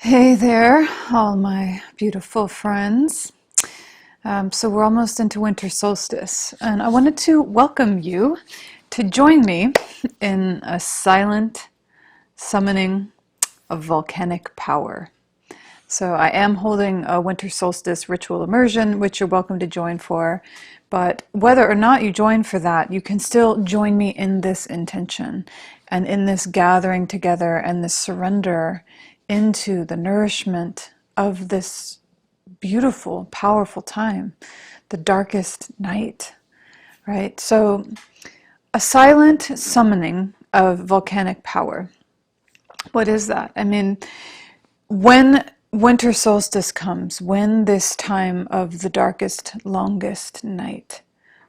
Hey there, all my beautiful friends. So we're almost into winter solstice, and I wanted to welcome you to join me in a silent summoning of volcanic power. So I am holding a winter solstice ritual immersion, which you're welcome to join for. But whether or not you join for that, you can still join me in this intention and in this gathering together and this surrender into the nourishment of this beautiful, powerful time, the darkest night, right? So a silent summoning of volcanic power. What is that? I mean, when winter solstice comes, when this time of the darkest, longest night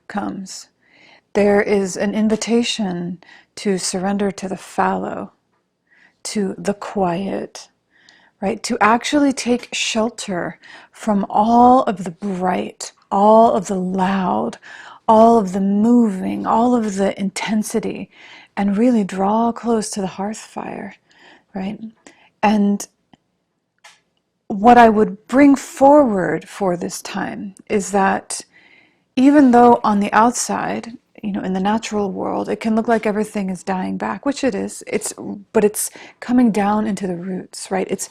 comes, there is an invitation to surrender to the fallow, to the quiet, right? To actually take shelter from all of the bright, all of the loud, all of the moving, all of the intensity, and really draw close to the hearth fire, right? And what I would bring forward for this time is that even though on the outside, in the natural world, it can look like everything is dying back, which it is. But it's coming down into the roots, right? It's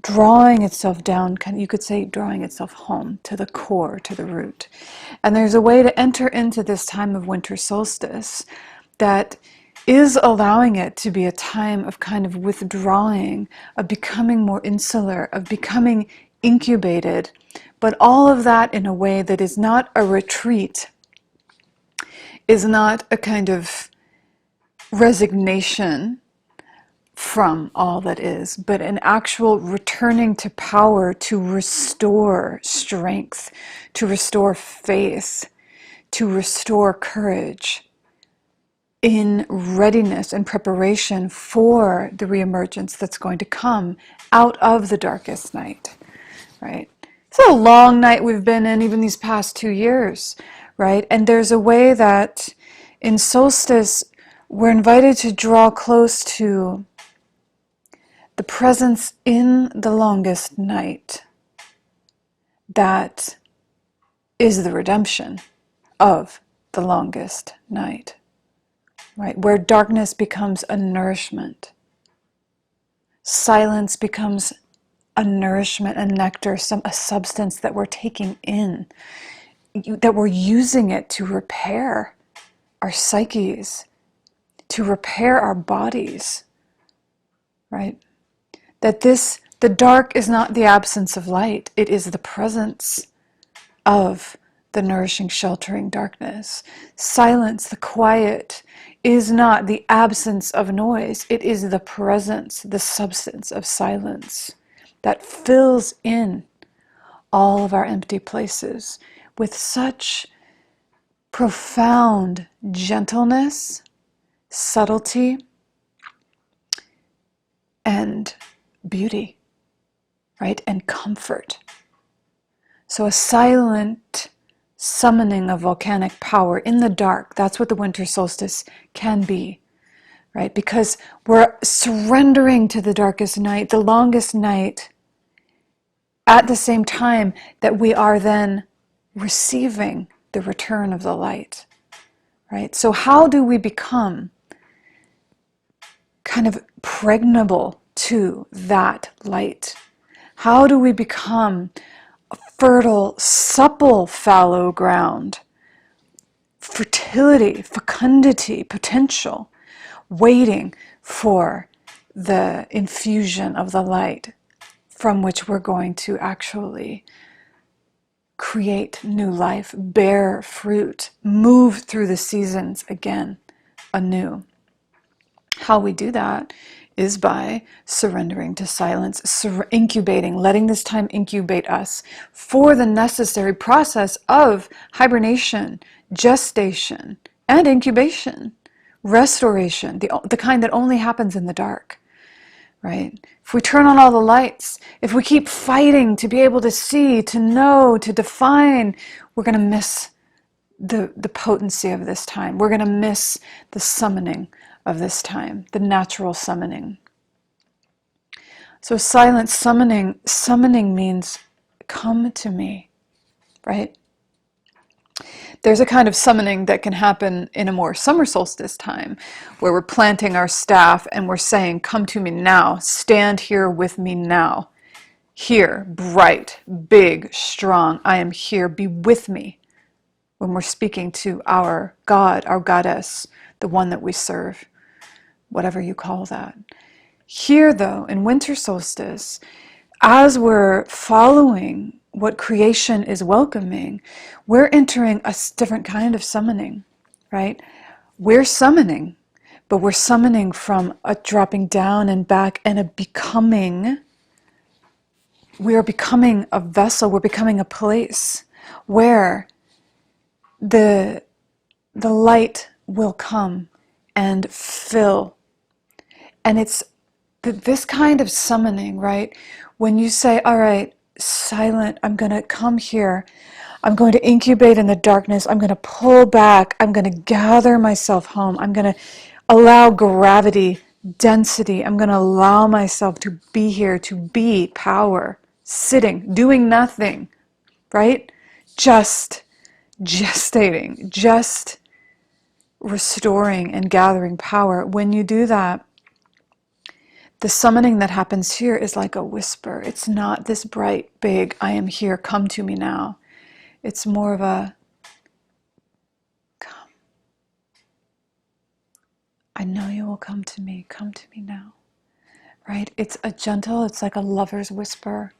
drawing itself down, you could say drawing itself home to the core, to the root. And there's a way to enter into this time of winter solstice that is allowing it to be a time of kind of withdrawing, of becoming more insular, of becoming incubated, but all of that in a way that is not a retreat, is not a kind of resignation from all that is, but an actual returning to power to restore strength, to restore faith, to restore courage, in readiness and preparation for the reemergence that's going to come out of the darkest night, right? It's a long night we've been in even these past 2 years, right? And there's a way that in solstice, we're invited to draw close to the presence in the longest night that is the redemption of the longest night. Right, where darkness becomes a nourishment, silence becomes a nourishment, a nectar, a substance that we're taking in, that we're using it to repair our psyches, to repair our bodies, right? That the dark is not the absence of light, it is the presence of the nourishing, sheltering darkness. Silence, the quiet, is not the absence of noise. It is the presence, the substance of silence that fills in all of our empty places with such profound gentleness, subtlety, and beauty, right? And comfort. So a silent summoning of volcanic power in the dark, that's what the winter solstice can be, right? Because we're surrendering to the darkest night, the longest night, at the same time that we are then receiving the return of the light, right? So how do we become kind of pregnable to that light? How do we become fertile, supple fallow ground, fertility, fecundity, potential, waiting for the infusion of the light from which we're going to actually create new life, bear fruit, move through the seasons again anew? How we do that is by surrendering to silence, incubating, letting this time incubate us for the necessary process of hibernation, gestation, and incubation, restoration, the kind that only happens in the dark, right? If we turn on all the lights, if we keep fighting to be able to see, to know, to define, we're going to miss the potency of this time. We're going to miss the summoning of this time, the natural summoning. So silent summoning means come to me, right? There's a kind of summoning that can happen in a more summer solstice time, where we're planting our staff and we're saying, come to me now, stand here with me now. Here, bright, big, strong, I am here, be with me. When we're speaking to our God, our goddess, the one that we serve, whatever you call that. Here, though, in winter solstice, as we're following what creation is welcoming, we're entering a different kind of summoning, right? We're summoning, but we're summoning from a dropping down and back and a becoming. We are becoming a vessel, we're becoming a place where the light will come and fill. And it's this kind of summoning, right? When you say, all right, silent, I'm going to come here. I'm going to incubate in the darkness. I'm going to pull back. I'm going to gather myself home. I'm going to allow gravity, density. I'm going to allow myself to be here, to be power, sitting, doing nothing, right? Just gestating, just restoring and gathering power. When you do that, the summoning that happens here is like a whisper. It's not this bright, big, I am here, come to me now. It's more of a, come. I know you will come to me now. Right? It's a gentle, it's like a lover's whisper.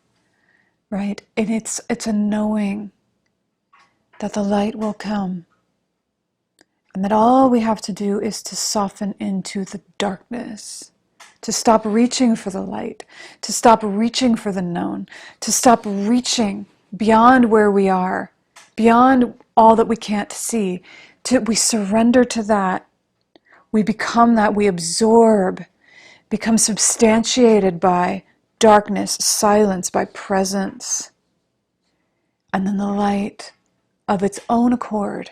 Right? And it's a knowing that the light will come. And that all we have to do is to soften into the darkness. To stop reaching for the light, to stop reaching for the known, to stop reaching beyond where we are, beyond all that we can't see. We surrender to that. We become that. We absorb, become substantiated by darkness, silence, by presence. And then the light of its own accord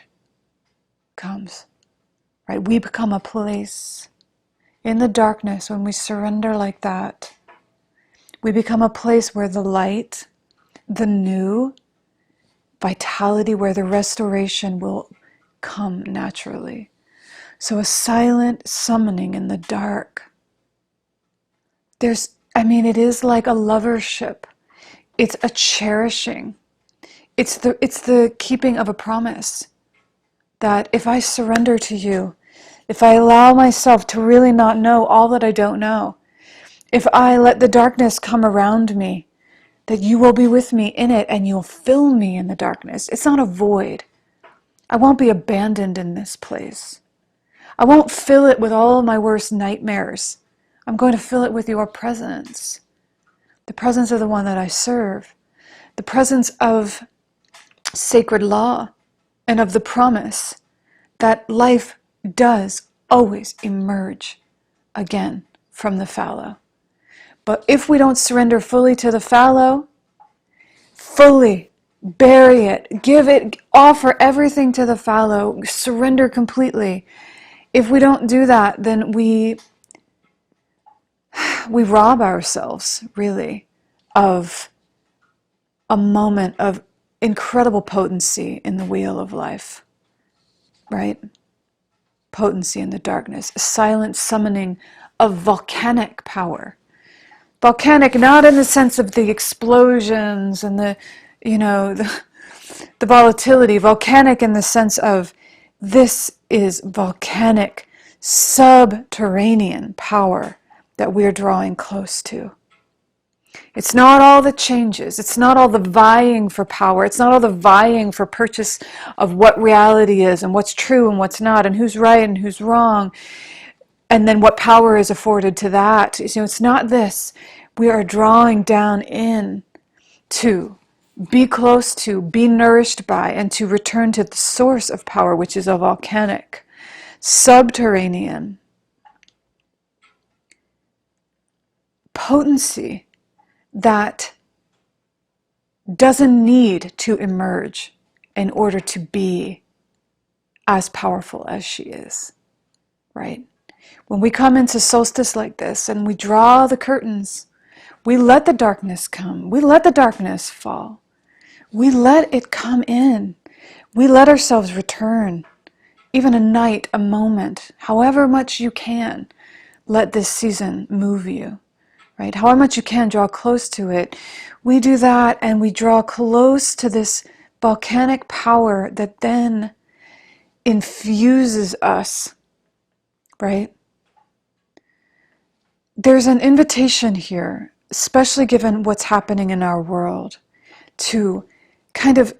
comes. Right? We become a place. In the darkness, when we surrender like that, we become a place where the light, the new vitality, where the restoration will come naturally. So a silent summoning in the dark. It is like a lovership. It's a cherishing. It's the keeping of a promise that if I surrender to you, if I allow myself to really not know all that I don't know, if I let the darkness come around me, that you will be with me in it and you'll fill me in the darkness. It's not a void. I won't be abandoned in this place. I won't fill it with all of my worst nightmares. I'm going to fill it with your presence. The presence of the one that I serve. The presence of sacred law and of the promise that life does always emerge again from the fallow. But if we don't surrender fully to the fallow, fully bury it, give it, offer everything to the fallow, surrender completely. If we don't do that, then we rob ourselves, really, of a moment of incredible potency in the wheel of life, right? Potency in the darkness, a silent summoning of volcanic power. Volcanic, not in the sense of the explosions and the volatility. Volcanic in the sense of this is volcanic, subterranean power that we're drawing close to. It's not all the changes. It's not all the vying for power. It's not all the vying for purchase of what reality is and what's true and what's not and who's right and who's wrong. And then what power is afforded to that. It's not this. We are drawing down in to be close to, be nourished by, and to return to the source of power, which is a volcanic, subterranean potency that doesn't need to emerge in order to be as powerful as she is, right? When we come into solstice like this and we draw the curtains, We let the darkness come. We let the darkness fall. We let it come in. We let ourselves return. Even a night, a moment, however much you can, let this season move you, right? However much you can, draw close to it. We do that and we draw close to this volcanic power that then infuses us, right? There's an invitation here, especially given what's happening in our world, to kind of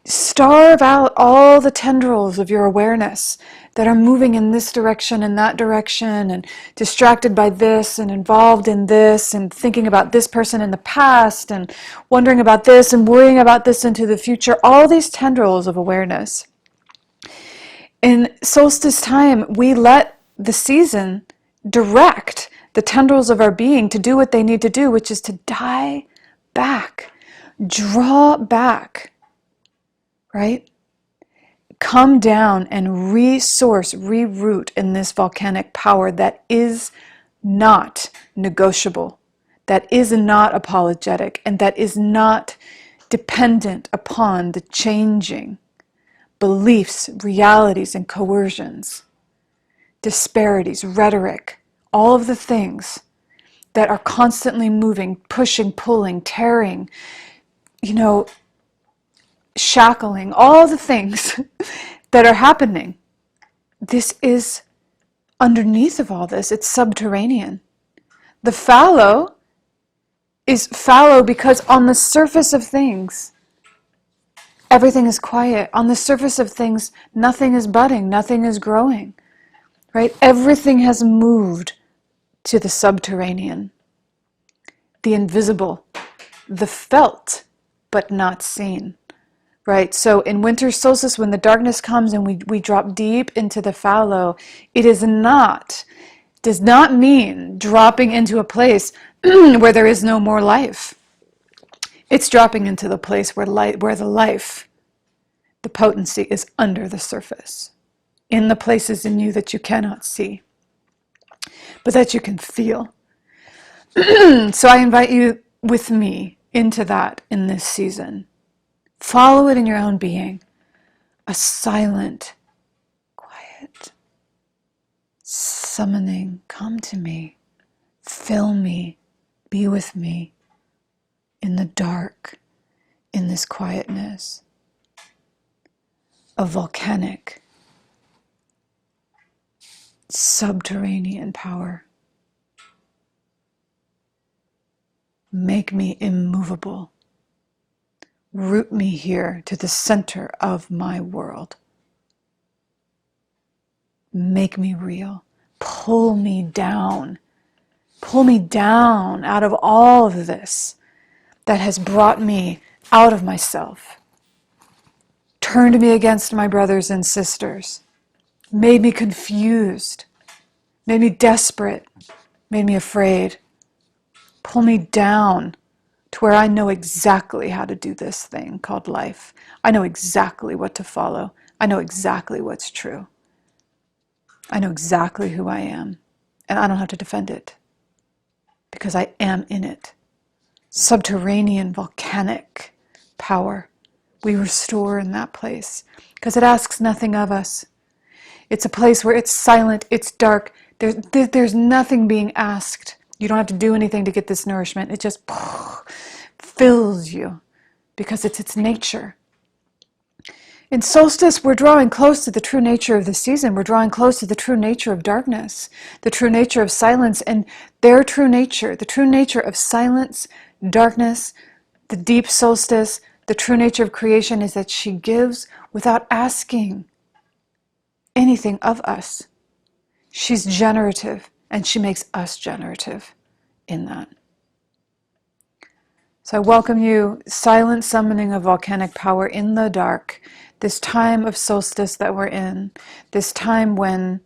starve out all the tendrils of your awareness that are moving in this direction and that direction and distracted by this and involved in this and thinking about this person in the past and wondering about this and worrying about this into the future. All these tendrils of awareness. In solstice time, we let the season direct the tendrils of our being to do what they need to do, which is to die back, draw back, right? Come down and resource, reroot in this volcanic power that is not negotiable, that is not apologetic, and that is not dependent upon the changing beliefs, realities, and coercions, disparities, rhetoric, all of the things that are constantly moving, pushing, pulling, tearing, shackling, all the things that are happening. This is underneath of all this. It's subterranean. The fallow is fallow because on the surface of things, everything is quiet. On the surface of things, nothing is budding, nothing is growing, right? Everything has moved to the subterranean, the invisible, the felt, but not seen. Right, so in winter solstice, when the darkness comes and we drop deep into the fallow, it does not mean dropping into a place where there is no more life. It's dropping into the place where the life, the potency is under the surface, in the places in you that you cannot see, but that you can feel. So I invite you with me into that in this season. Follow it in your own being. A silent, quiet, summoning, come to me, fill me, be with me in the dark, in this quietness. A volcanic, subterranean power. Make me immovable. Root me here to the center of my world. Make me real. Pull me down. Pull me down out of all of this that has brought me out of myself. Turned me against my brothers and sisters. Made me confused. Made me desperate. Made me afraid. Pull me down to where I know exactly how to do this thing called life. I know exactly what to follow. I know exactly what's true. I know exactly who I am, and I don't have to defend it because I am in it. Subterranean, volcanic power. We restore in that place because it asks nothing of us. It's a place where it's silent, it's dark. There's nothing being asked. You don't have to do anything to get this nourishment. It just fills you because it's its nature. In solstice, we're drawing close to the true nature of the season. We're drawing close to the true nature of darkness, the true nature of silence, and their true nature, the true nature of silence, darkness, the deep solstice, the true nature of creation is that she gives without asking anything of us. She's generative, and she makes us generative in that. So I welcome you, silent summoning of volcanic power in the dark, this time of solstice that we're in, this time when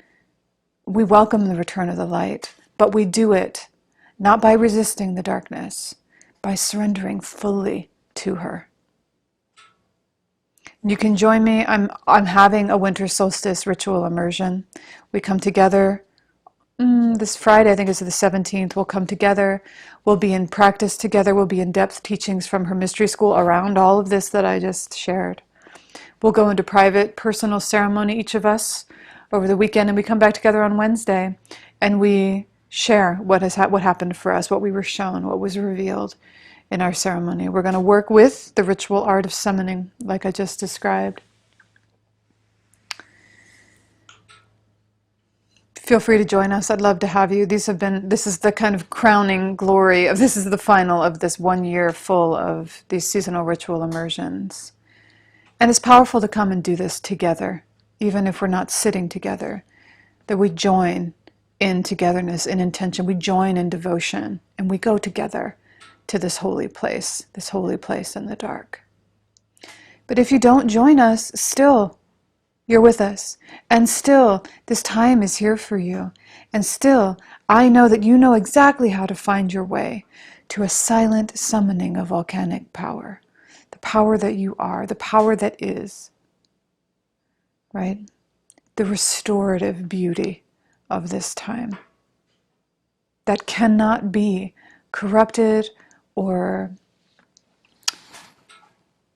we welcome the return of the light, but we do it not by resisting the darkness, by surrendering fully to her. You can join me. I'm having a winter solstice ritual immersion. We come together This Friday, I think is the 17th, we'll come together. We'll be in practice together. We'll be in depth teachings from her mystery school around all of this that I just shared. We'll go into private, personal ceremony, each of us, over the weekend, and we come back together on Wednesday, and we share what happened for us, what we were shown, what was revealed in our ceremony. We're going to work with the ritual art of summoning, like I just described. Feel free to join us. I'd love to have you. This is the kind of crowning glory of, this is the final of this 1 year full of these seasonal ritual immersions. And it's powerful to come and do this together, even if we're not sitting together, that we join in togetherness, in intention. We join in devotion, and we go together to this holy place in the dark. But if you don't join us, still, you're with us. And still, this time is here for you. And still, I know that you know exactly how to find your way to a silent summoning of volcanic power. The power that you are, the power that is, right? The restorative beauty of this time that cannot be corrupted or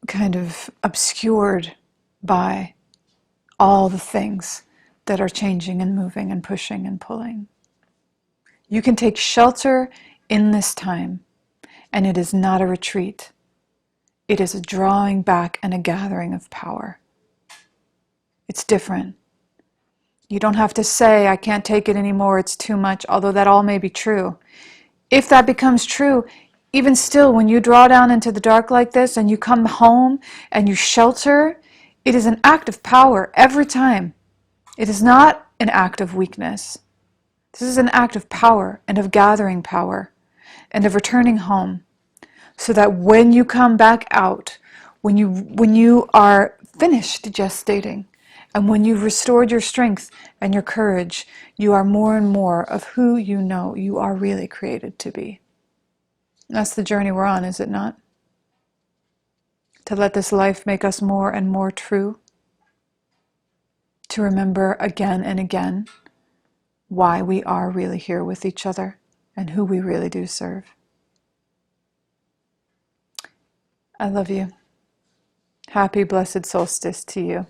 kind of obscured by all the things that are changing and moving and pushing and pulling. You can take shelter in this time, and it is not a retreat. It is a drawing back and a gathering of power. It's different. You don't have to say, I can't take it anymore, it's too much, although that all may be true. If that becomes true, even still, when you draw down into the dark like this and you come home and you shelter, it is an act of power every time. It is not an act of weakness. This is an act of power and of gathering power and of returning home, so that when you come back out, when you are finished gestating, and when you've restored your strength and your courage, you are more and more of who you know you are really created to be. That's the journey we're on, is it not? To let this life make us more and more true. To remember again and again why we are really here with each other and who we really do serve. I love you. Happy blessed solstice to you.